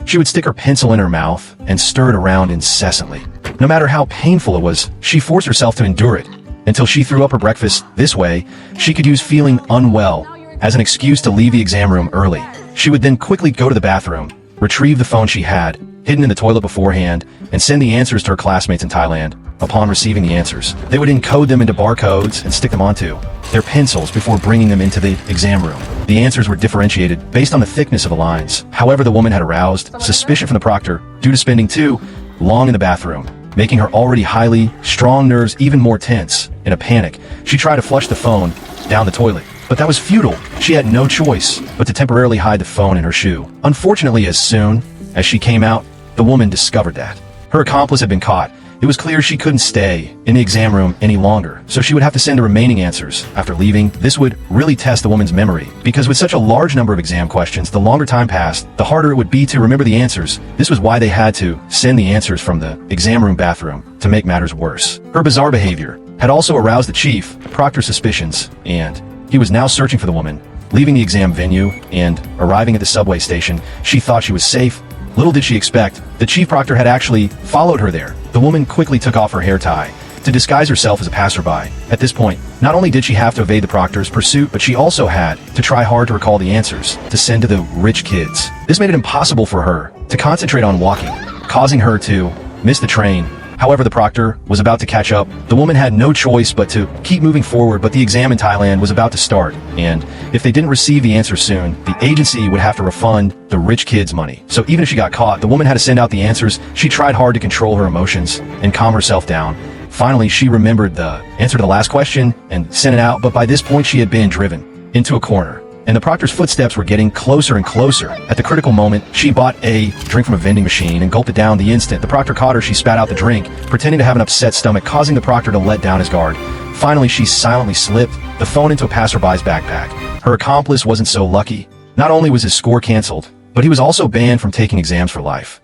She would stick her pencil in her mouth and stir it around incessantly. No matter how painful it was, she forced herself to endure it until she threw up her breakfast. This way, she could use feeling unwell as an excuse to leave the exam room early. She would then quickly go to the bathroom, retrieve the phone she had hidden in the toilet beforehand, and send the answers to her classmates in Thailand. Upon receiving the answers, they would encode them into barcodes and stick them onto their pencils before bringing them into the exam room. The answers were differentiated based on the thickness of the lines. However, the woman had aroused suspicion from the proctor due to spending too long in the bathroom, making her already highly strong nerves even more tense. In a panic, she tried to flush the phone down the toilet, but that was futile. She had no choice but to temporarily hide the phone in her shoe. Unfortunately, as soon as she came out, the woman discovered that her accomplice had been caught. It was clear she couldn't stay in the exam room any longer, so she would have to send the remaining answers after leaving. This would really test the woman's memory, because with such a large number of exam questions, the longer time passed, the harder it would be to remember the answers. This was why they had to send the answers from the exam room bathroom to make matters worse. Her bizarre behavior had also aroused the Chief Proctor's suspicions, and he was now searching for the woman. Leaving the exam venue and arriving at the subway station, she thought she was safe. Little did she expect, the Chief Proctor had actually followed her there. The woman quickly took off her hair tie to disguise herself as a passerby. At this point, not only did she have to evade the Proctor's pursuit, but she also had to try hard to recall the answers to send to the rich kids. This made it impossible for her to concentrate on walking, causing her to miss the train. However, the Proctor was about to catch up. The woman had no choice but to keep moving forward, but the exam in Thailand was about to start, and if they didn't receive the answer soon, the agency would have to refund the rich kids' money. So even if she got caught, the woman had to send out the answers. She tried hard to control her emotions and calm herself down. Finally, she remembered the answer to the last question and sent it out, but by this point she had been driven into a corner, and the Proctor's footsteps were getting closer and closer. At the critical moment, she bought a drink from a vending machine and gulped it down. The instant the Proctor caught her, she spat out the drink, pretending to have an upset stomach, causing the Proctor to let down his guard. Finally, she silently slipped the phone into a passerby's backpack. Her accomplice wasn't so lucky. Not only was his score canceled, but he was also banned from taking exams for life.